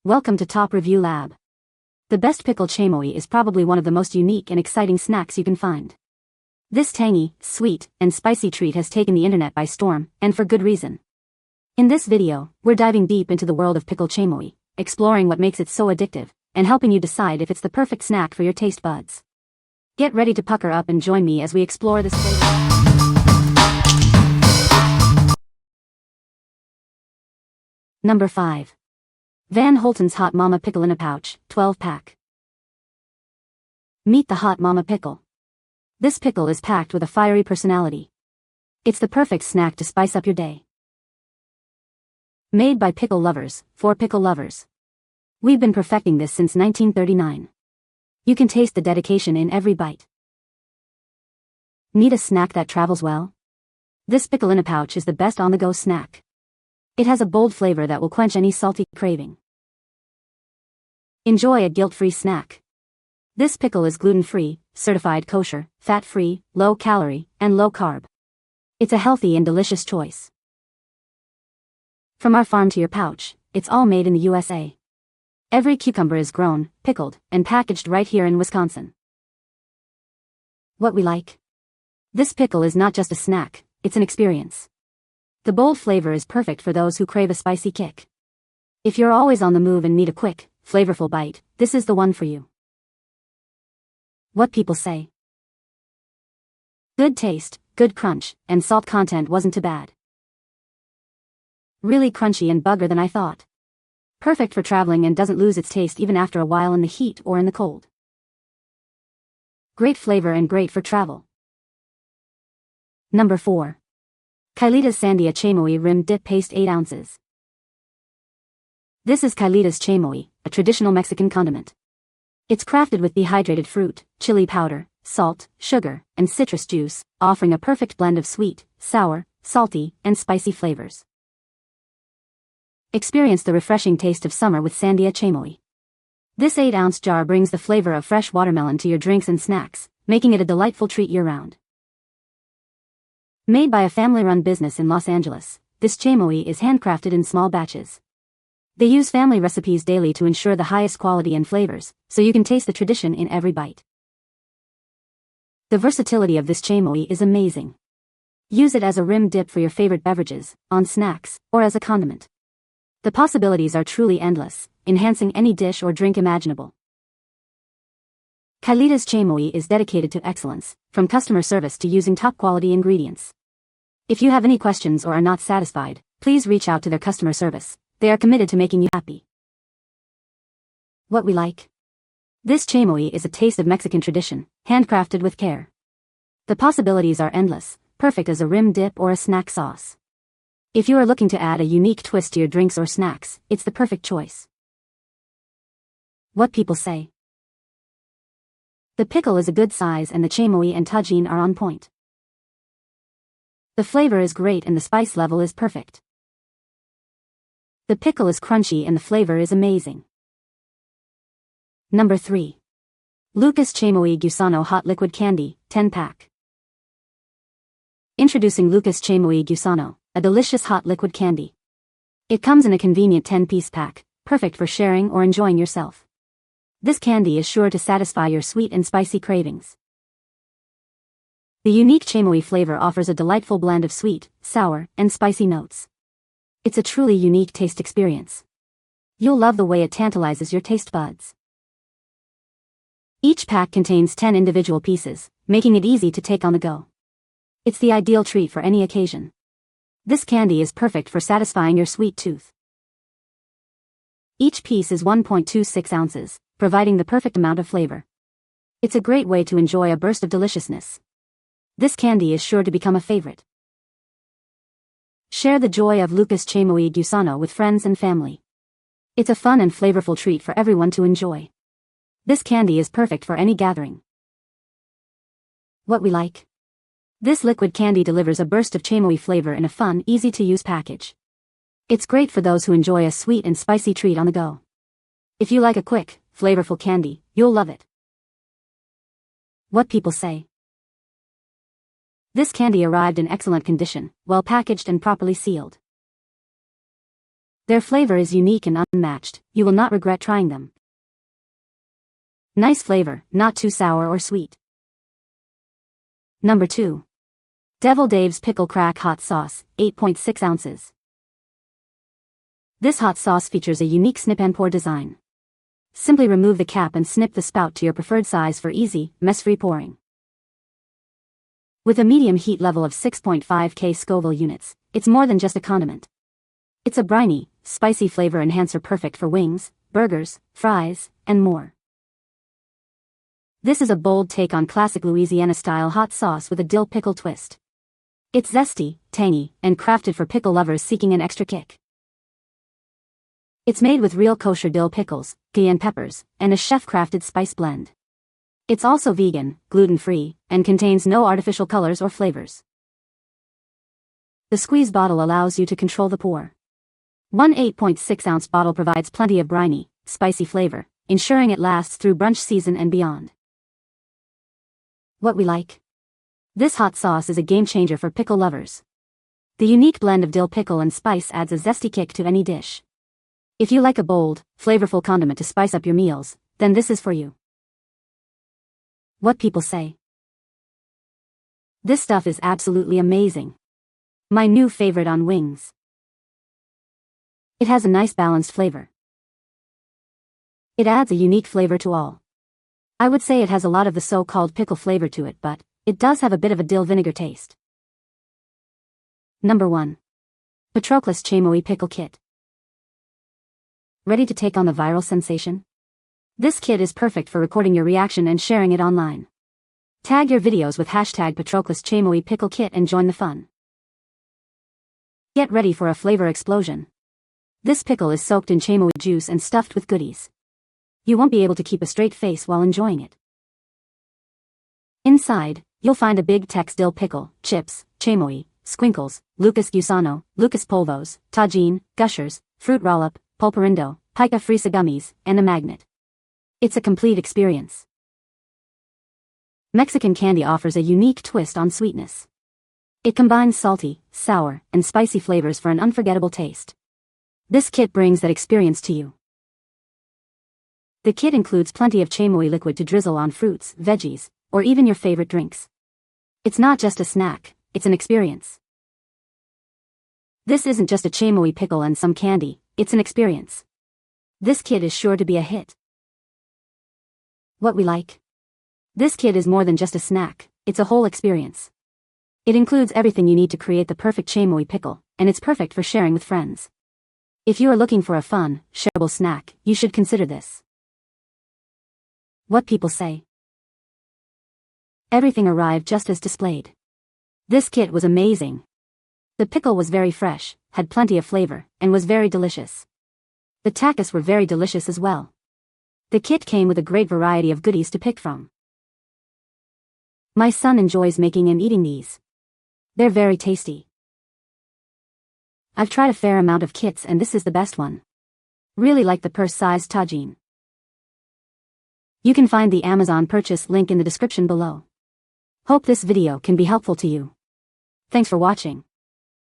Welcome to Top Review Lab. The best pickle chamoy is probably one of the most unique and exciting snacks you can find. This tangy, sweet, and spicy treat has taken the internet by storm, and for good reason. In this video, we're diving deep into the world of pickle chamoy, exploring what makes it so addictive, and helping you decide if it's the perfect snack for your taste buds. Get ready to pucker up and join me as we explore this flavor. Number 5. Van Holten's Hot Mama Pickle-In-A-Pouch, 12-pack. Meet the Hot Mama Pickle. This pickle is packed with a fiery personality. It's the perfect snack to spice up your day. Made by pickle lovers, for pickle lovers. We've been perfecting this since 1939. You can taste the dedication in every bite. Need a snack that travels well? This Pickle-In-A-Pouch is the best on-the-go snack. It has a bold flavor that will quench any salty craving. Enjoy a guilt-free snack. This pickle is gluten-free, certified kosher, fat-free, low-calorie, and low-carb. It's a healthy and delicious choice. From our farm to your pouch, it's all made in the USA. Every cucumber is grown, pickled, and packaged right here in Wisconsin. What we like? This pickle is not just a snack, it's an experience. The bold flavor is perfect for those who crave a spicy kick. If you're always on the move and need a quick, flavorful bite, this is the one for you. What people say. Good taste, good crunch, and salt content wasn't too bad. Really crunchy and bugger than I thought. Perfect for traveling and doesn't lose its taste even after a while in the heat or in the cold. Great flavor and great for travel. Number 4. Cheilitas Sandia Chamoy Rim Dip Paste 8 ounces. This is Cheilitas chamoy, a traditional Mexican condiment. It's crafted with dehydrated fruit, chili powder, salt, sugar, and citrus juice, offering a perfect blend of sweet, sour, salty, and spicy flavors. Experience the refreshing taste of summer with Sandia chamoy. This 8-ounce jar brings the flavor of fresh watermelon to your drinks and snacks, making it a delightful treat year-round. Made by a family-run business in Los Angeles, this chamoy is handcrafted in small batches. They use family recipes daily to ensure the highest quality and flavors, so you can taste the tradition in every bite. The versatility of this chamoy is amazing. Use it as a rim dip for your favorite beverages, on snacks, or as a condiment. The possibilities are truly endless, enhancing any dish or drink imaginable. Cheilitas chamoy is dedicated to excellence, from customer service to using top-quality ingredients. If you have any questions or are not satisfied, please reach out to their customer service. They are committed to making you happy. What we like? This chamoy is a taste of Mexican tradition, handcrafted with care. The possibilities are endless, perfect as a rim dip or a snack sauce. If you are looking to add a unique twist to your drinks or snacks, it's the perfect choice. What people say. The pickle is a good size and the chamoy and tajin are on point. The flavor is great and the spice level is perfect. The pickle is crunchy and the flavor is amazing. Number 3. Lucas Chamoy Gusano Hot Liquid Candy, 10-pack. Introducing Lucas Chamoy Gusano, a delicious hot liquid candy. It comes in a convenient 10-piece pack, perfect for sharing or enjoying yourself. This candy is sure to satisfy your sweet and spicy cravings. The unique chamoy flavor offers a delightful blend of sweet, sour, and spicy notes. It's a truly unique taste experience. You'll love the way it tantalizes your taste buds. Each pack contains 10 individual pieces, making it easy to take on the go. It's the ideal treat for any occasion. This candy is perfect for satisfying your sweet tooth. Each piece is 1.26 ounces, providing the perfect amount of flavor. It's a great way to enjoy a burst of deliciousness. This candy is sure to become a favorite. Share the joy of Lucas Chamoy Gusano with friends and family. It's a fun and flavorful treat for everyone to enjoy. This candy is perfect for any gathering. What we like? This liquid candy delivers a burst of chamoy flavor in a fun, easy-to-use package. It's great for those who enjoy a sweet and spicy treat on the go. If you like a quick, flavorful candy, you'll love it. What people say. This candy arrived in excellent condition, well packaged and properly sealed. Their flavor is unique and unmatched, you will not regret trying them. Nice flavor, not too sour or sweet. Number 2. Devil Dave's Pickle Crack Hot Sauce, 8.6 ounces. This hot sauce features a unique snip and pour design. Simply remove the cap and snip the spout to your preferred size for easy, mess-free pouring. With a medium heat level of 6.5K Scoville units, it's more than just a condiment. It's a briny, spicy flavor enhancer perfect for wings, burgers, fries, and more. This is a bold take on classic Louisiana-style hot sauce with a dill pickle twist. It's zesty, tangy, and crafted for pickle lovers seeking an extra kick. It's made with real kosher dill pickles, cayenne peppers, and a chef-crafted spice blend. It's also vegan, gluten-free, and contains no artificial colors or flavors. The squeeze bottle allows you to control the pour. One 8.6-ounce bottle provides plenty of briny, spicy flavor, ensuring it lasts through brunch season and beyond. What we like. This hot sauce is a game-changer for pickle lovers. The unique blend of dill pickle and spice adds a zesty kick to any dish. If you like a bold, flavorful condiment to spice up your meals, then this is for you. What people say. This stuff is absolutely amazing. My new favorite on wings. It has a nice balanced flavor. It adds a unique flavor to all. I would say it has a lot of the so-called pickle flavor to it, but it does have a bit of a dill vinegar taste. Number 1. Patroclus Chamoy Pickle Kit. Ready to take on the viral sensation? This kit is perfect for recording your reaction and sharing it online. Tag your videos with hashtag Patroclus Chamoy Pickle Kit and join the fun. Get ready for a flavor explosion. This pickle is soaked in chamoy juice and stuffed with goodies. You won't be able to keep a straight face while enjoying it. Inside, you'll find a big Tex dill pickle, chips, chamoy, squinkles, Lucas Gusano, Lucas Polvos, Tajin, Gushers, fruit roll-up, pulparindo, pica fresa gummies, and a magnet. It's a complete experience. Mexican candy offers a unique twist on sweetness. It combines salty, sour, and spicy flavors for an unforgettable taste. This kit brings that experience to you. The kit includes plenty of chamoy liquid to drizzle on fruits, veggies, or even your favorite drinks. It's not just a snack, it's an experience. This isn't just a chamoy pickle and some candy, it's an experience. This kit is sure to be a hit. What we like. This kit is more than just a snack, it's a whole experience. It includes everything you need to create the perfect chamoy pickle, and it's perfect for sharing with friends. If you are looking for a fun, shareable snack, you should consider this. What people say. Everything arrived just as displayed. This kit was amazing. The pickle was very fresh, had plenty of flavor, and was very delicious. The tacos were very delicious as well. The kit came with a great variety of goodies to pick from. My son enjoys making and eating these. They're very tasty. I've tried a fair amount of kits and this is the best one. Really like the purse-sized Tajin. You can find the Amazon purchase link in the description below. Hope this video can be helpful to you. Thanks for watching.